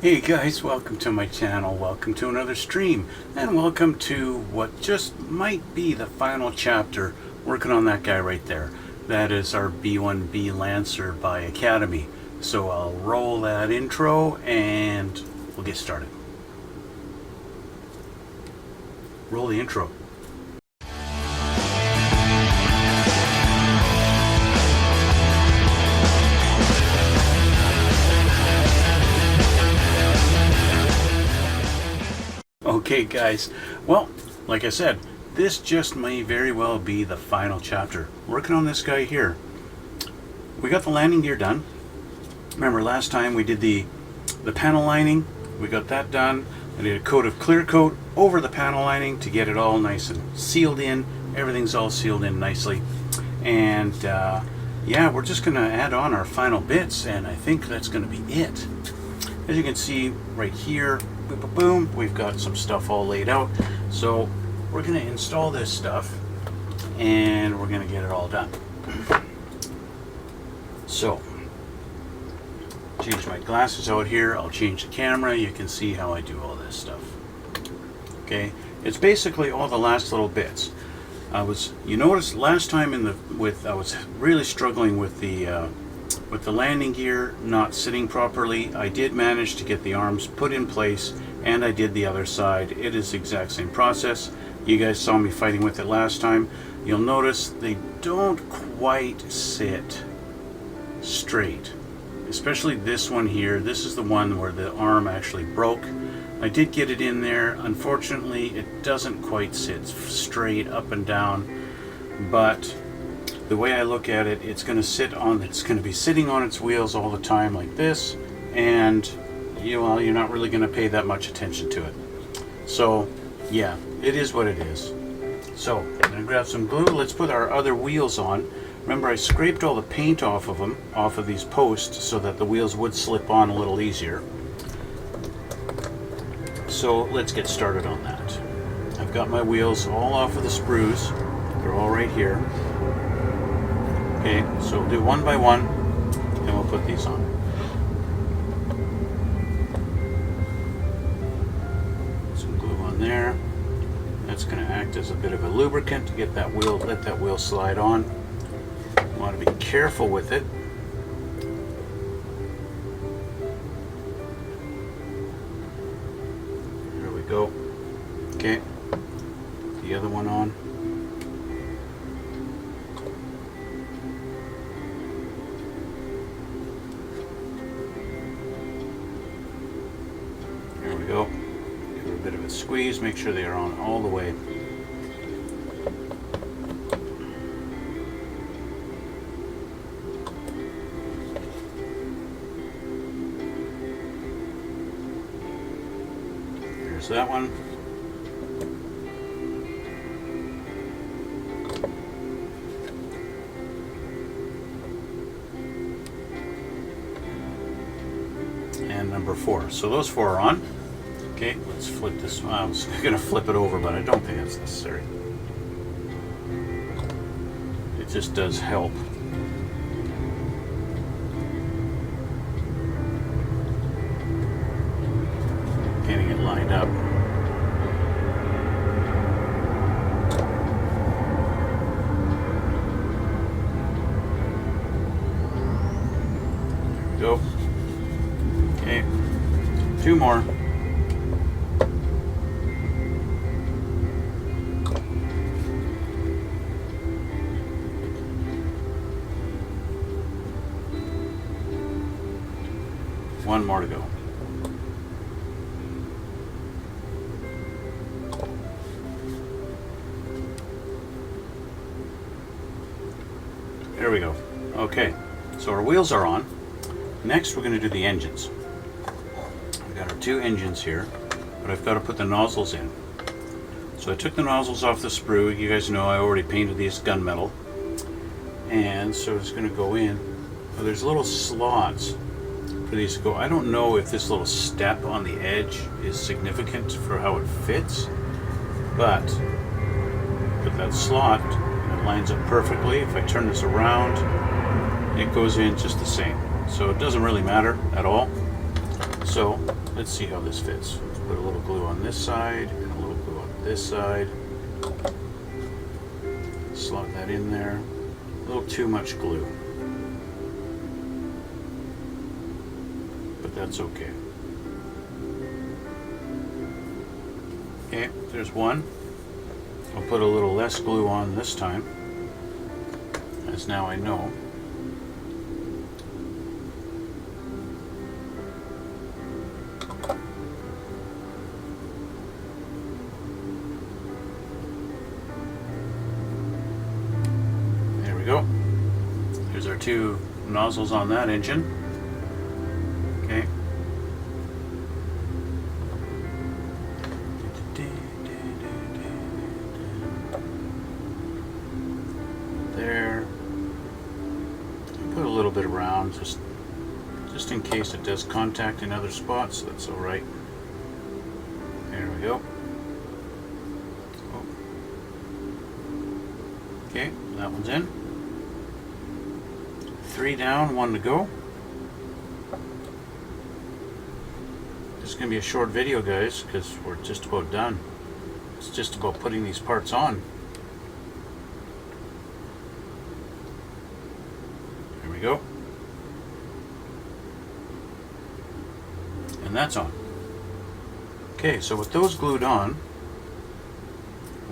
Hey guys, welcome to my channel, welcome to another stream, and welcome to what just might be the final chapter, working on that guy right there. That is our B1-B Lancer by Academy. So I'll roll that intro and we'll get started. Roll the intro. Okay guys, well, like I said, this just may very well be the final chapter. Working on this guy here. We got the landing gear done. Remember last time we did the panel lining, we got that done. I did a coat of clear coat over the panel lining to get it all nice and sealed in. Everything's all sealed in nicely. And yeah, we're just gonna add on our final bits, and I think that's gonna be it. As you can see right here, boom, boom, boom, we've got some stuff all laid out. So we're going to install this stuff and we're going to get it all done. So, change my glasses out here. I'll change the camera. You can see how I do all this stuff. Okay, it's basically all the last little bits. You noticed last time I was really struggling with the landing gear not sitting properly. I did manage to get the arms put in place, and I did the other side. It is the exact same process. You guys saw me fighting with it last time. You'll notice they don't quite sit straight, especially this one here. This is the one where the arm actually broke. I did get it in there. Unfortunately, it doesn't quite sit straight up and down, but the way I look at it, it's going to be sitting on its wheels all the time like this, and you're not really going to pay that much attention to it. So yeah, it is what it is. So I'm going to grab some glue. Let's put our other wheels on. Remember, I scraped all the paint off of these posts so that the wheels would slip on a little easier. So let's get started on that. I've got my wheels all off of the sprues. They're all right here. Okay, so we'll do one by one, and we'll put these on. Some glue on there. That's going to act as a bit of a lubricant to get that wheel, let that wheel slide on. You want to be careful with it. There we go. Okay, the other one on. Go. Give it a bit of a squeeze, make sure they are on all the way. There's that one. And number 4. So those 4 are on. Okay, let's flip this one. I was going to flip it over, but I don't think that's necessary. It just does help. Getting it lined up. There we go. Okay, 2 more. One more to go. There we go. Okay, so our wheels are on. Next we're going to do the engines. We've got our 2 engines here, but I've got to put the nozzles in. So I took the nozzles off the sprue. You guys know I already painted these gunmetal. And so it's going to go in. Well, there's little slots for these to go. I don't know if this little step on the edge is significant for how it fits, but that slot, it lines up perfectly. If I turn this around, it goes in just the same. So it doesn't really matter at all. So let's see how this fits. Let's put a little glue on this side and a little glue on this side. Slot that in there. A little too much glue, but that's okay. Okay, there's one. I'll put a little less glue on this time, as now I know. There we go. There's our two nozzles on that engine. Okay. There. Put a little bit around, just in case it does contact in other spots. That's all right. There we go. Oh. Okay, that one's in. 3 down, 1 to go. This is going to be a short video, guys, because we're just about done. It's just about putting these parts on. There we go. And that's on. Okay, so with those glued on,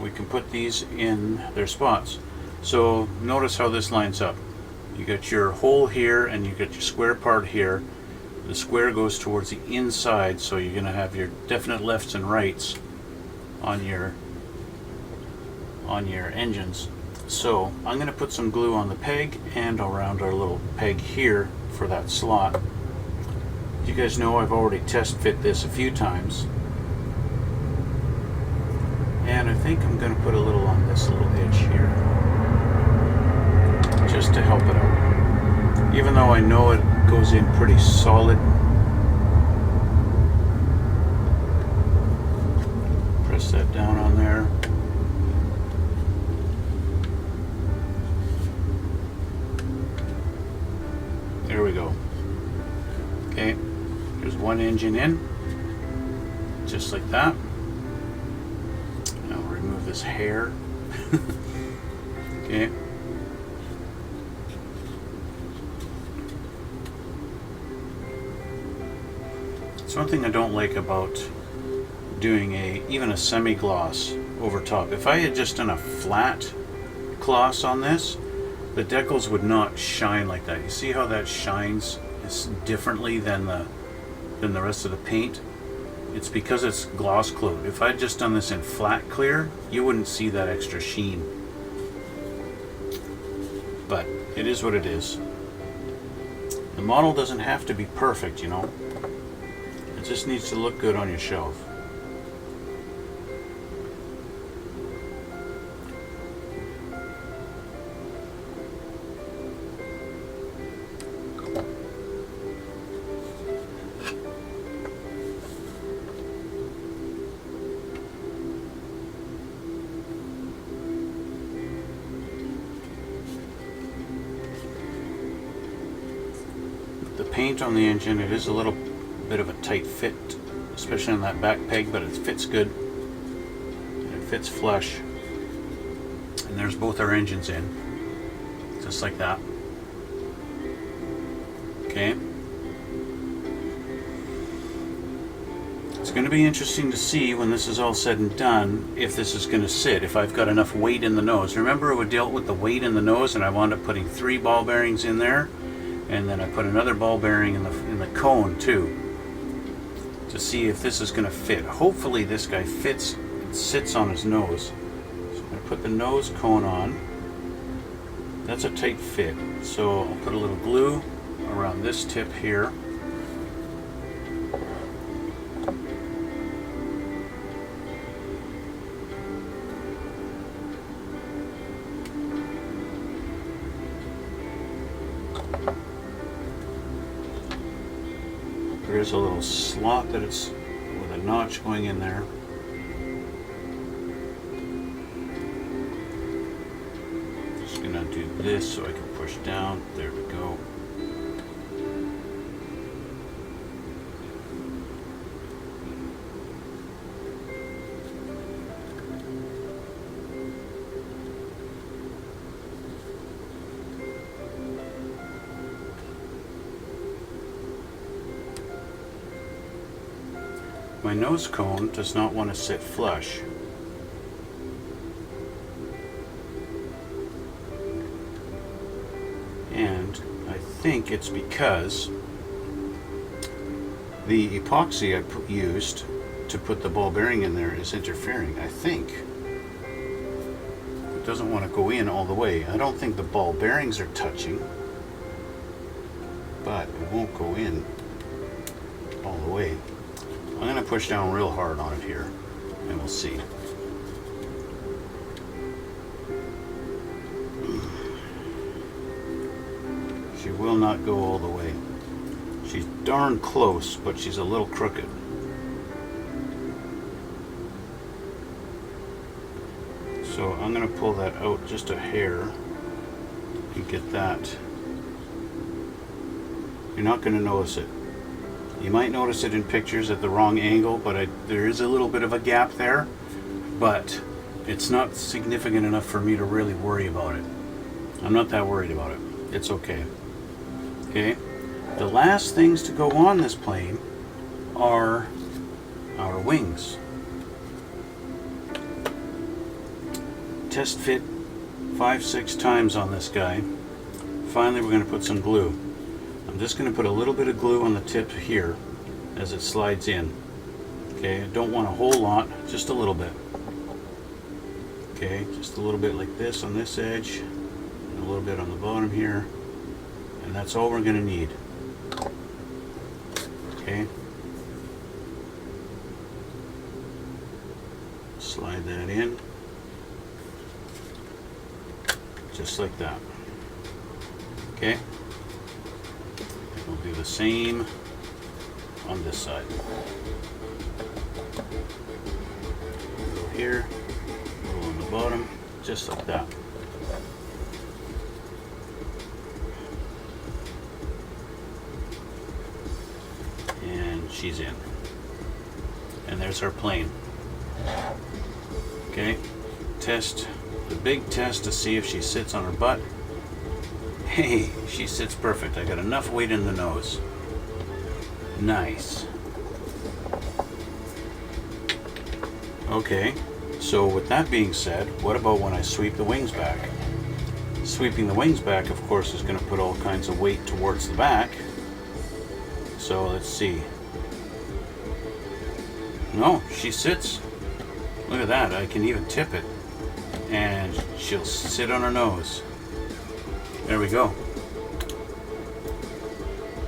we can put these in their spots. So notice how this lines up. You got your hole here and you got your square part here. The square goes towards the inside, so you're going to have your definite lefts and rights on your engines. So I'm going to put some glue on the peg and around our little peg here for that slot. You guys know I've already test fit this a few times, and I think I'm going to put a little on this little edge here, just to help it out. Even though I know it goes in pretty solid. Press that down on there. There we go. Okay, there's one engine in, just like that. Now we'll remove this hair. Okay. It's one thing I don't like about doing even a semi-gloss over top. If I had just done a flat gloss on this, the decals would not shine like that. You see how that shines differently than the rest of the paint? It's because it's gloss coated. If I had just done this in flat clear, you wouldn't see that extra sheen. But it is what it is. The model doesn't have to be perfect, you know. It just needs to look good on your shelf. The paint on the engine, it is a little bit of a tight fit, especially on that back peg, but it fits good. And it fits flush. And there's both our engines in, just like that. Okay. It's going to be interesting to see when this is all said and done if this is going to sit, if I've got enough weight in the nose. Remember, we dealt with the weight in the nose, and I wound up putting 3 ball bearings in there, and then I put another ball bearing in the cone too, to see if this is going to fit. Hopefully this guy fits and sits on his nose. So I'm going to put the nose cone on. That's a tight fit, so I'll put a little glue around this tip here. There's a little slot that it's with a notch going in there. Just gonna do this so I can push down. There we go. my nose cone does not want to sit flush. And I think it's because the epoxy I used to put the ball bearing in there is interfering. I think it doesn't want to go in all the way. I don't think the ball bearings are touching, but it won't go in all the way. I'm going to push down real hard on it here and we'll see. She will not go all the way. She's darn close, but she's a little crooked. So I'm going to pull that out just a hair and get that. You're not going to notice it. You might notice it in pictures at the wrong angle, but there is a little bit of a gap there, but it's not significant enough for me to really worry about it. I'm not that worried about it. It's okay. Okay, the last things to go on this plane are our wings. Test fit 5-6 times on this guy. Finally, we're going to put some glue. I'm just going to put a little bit of glue on the tip here as it slides in. Okay, I don't want a whole lot, just a little bit. Okay, just a little bit like this on this edge, and a little bit on the bottom here. And that's all we're going to need. Okay. Slide that in. Just like that. Okay. We'll do the same on this side. A little here, a little on the bottom, just like that. She's in. And there's our plane. Okay, test, the big test to see if she sits on her butt. Hey, she sits perfect. I got enough weight in the nose. Nice. Okay, so with that being said, what about when I sweep the wings back? Sweeping the wings back, of course, is going to put all kinds of weight towards the back. So let's see. No, she sits. Look at that. I can even tip it. And she'll sit on her nose. There we go.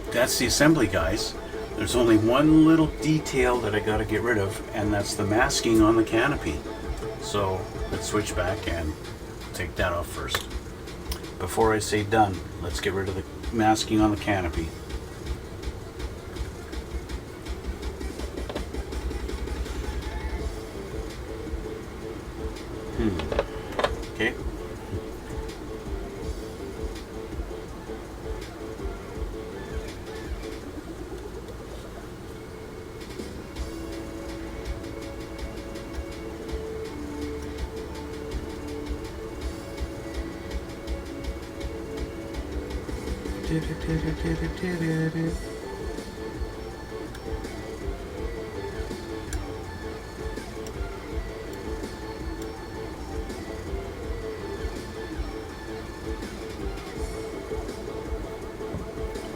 That's the assembly, guys. There's only one little detail that I got to get rid of, and that's the masking on the canopy. So let's switch back and take that off first. Before I say done, let's get rid of the masking on the canopy. Okay.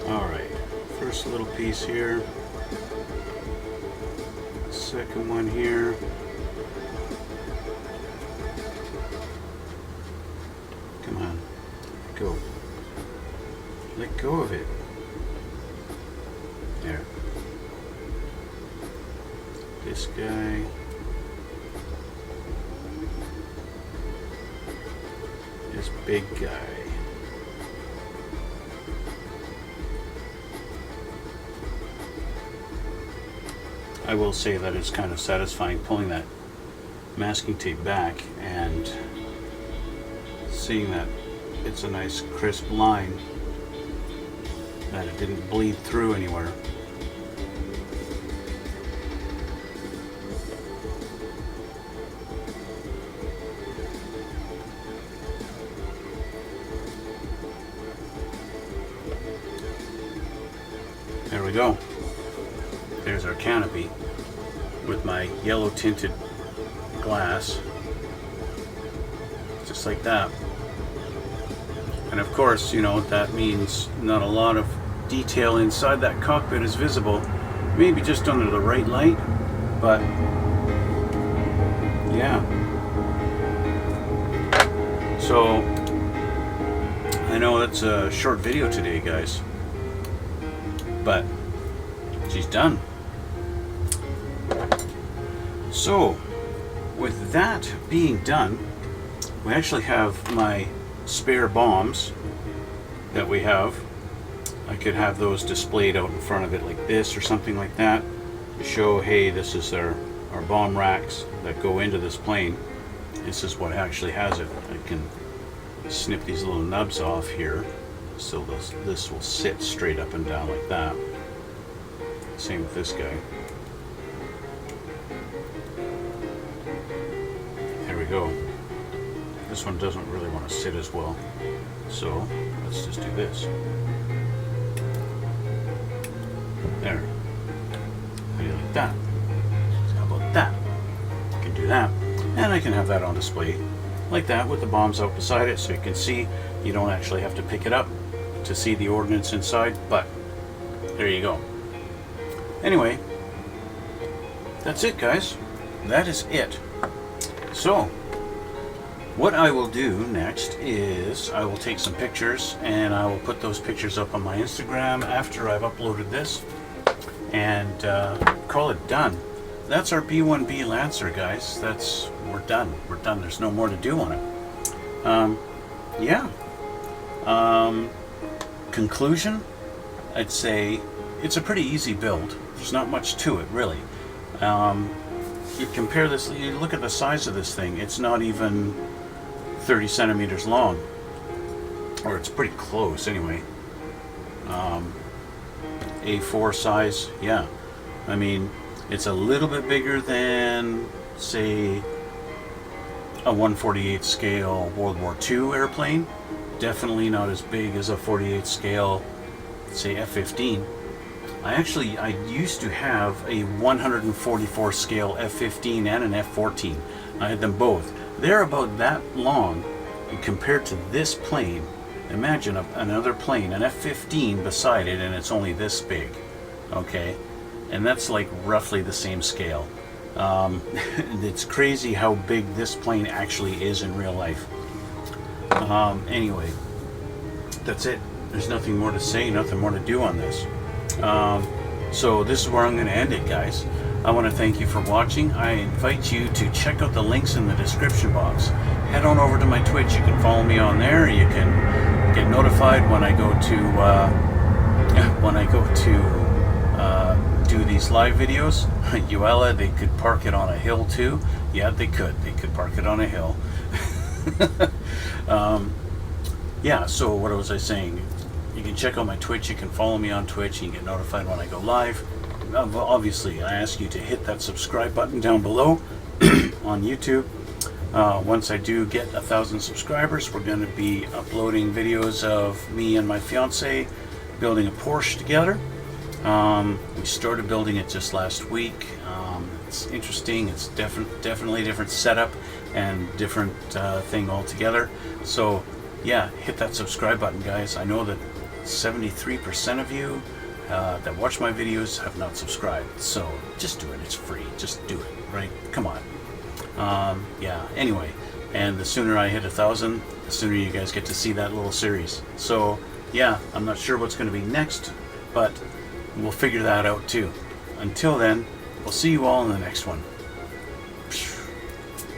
Alright, first little piece here, second one here. Come on, go. Let go of it. There. This guy. This big guy. I will say that it's kind of satisfying pulling that masking tape back and seeing that it's a nice crisp line, that it didn't bleed through anywhere. There we go. There's our canopy. with my yellow tinted glass, just like that. And of course, you know, that means not a lot of detail inside that cockpit is visible, maybe just under the right light, but yeah. So I know that's a short video today, guys, but she's done. So with that being done, we actually have my spare bombs that we have. I could have those displayed out in front of it like this or something like that to show, hey, this is our bomb racks that go into this plane. This is what actually has it. I can snip these little nubs off here so this will sit straight up and down like that. Same with this guy. There we go. This one doesn't really want to sit as well, so let's just do this. There. How do you like that? So how about that? I can do that, and I can have that on display like that with the bombs out beside it, so you can see. You don't actually have to pick it up to see the ordnance inside, but there you go. Anyway, that's it, guys. That is it. So what I will do next is I will take some pictures and I will put those pictures up on my Instagram after I've uploaded this, and call it done. That's our B1-B Lancer, guys. We're done. We're done. There's no more to do on it. Yeah. Conclusion, I'd say it's a pretty easy build. There's not much to it, really. You compare this, you look at the size of this thing, it's not even 30 centimeters long, or it's pretty close anyway. A4 size, yeah. I mean, it's a little bit bigger than, say, a 1/48 scale World War II airplane. Definitely not as big as a 48 scale, say, F-15. I used to have a 144 scale F-15 and an F-14. I had them both. They're about that long, and compared to this plane, imagine another plane, an F-15 beside it, and it's only this big, okay? And that's like roughly the same scale. It's crazy how big this plane actually is in real life. Anyway, that's it. There's nothing more to say, nothing more to do on this. So this is where I'm going to end it, guys. I want to thank you for watching. I invite you to check out the links in the description box. Head on over to my Twitch. You can follow me on there. You can get notified when I go to do these live videos. Uella, they could park it on a hill too. Yeah, they could. They could park it on a hill. Yeah, so what was I saying? You can check out my Twitch. You can follow me on Twitch. You can get notified when I go live. Obviously, I ask you to hit that subscribe button down below on YouTube. Once I do get 1,000 subscribers, we're going to be uploading videos of me and my fiance building a Porsche together. We started building it just last week. It's interesting. It's definitely a different setup and different thing altogether. So yeah, hit that subscribe button, guys. I know that 73% of you that watch my videos have not subscribed, so just do it. It's free. Just do it, right? Come on. Yeah, anyway, and the sooner I hit 1,000, the sooner you guys get to see that little series. So yeah, I'm not sure what's going to be next, but we'll figure that out too. Until then, we'll see you all in the next one.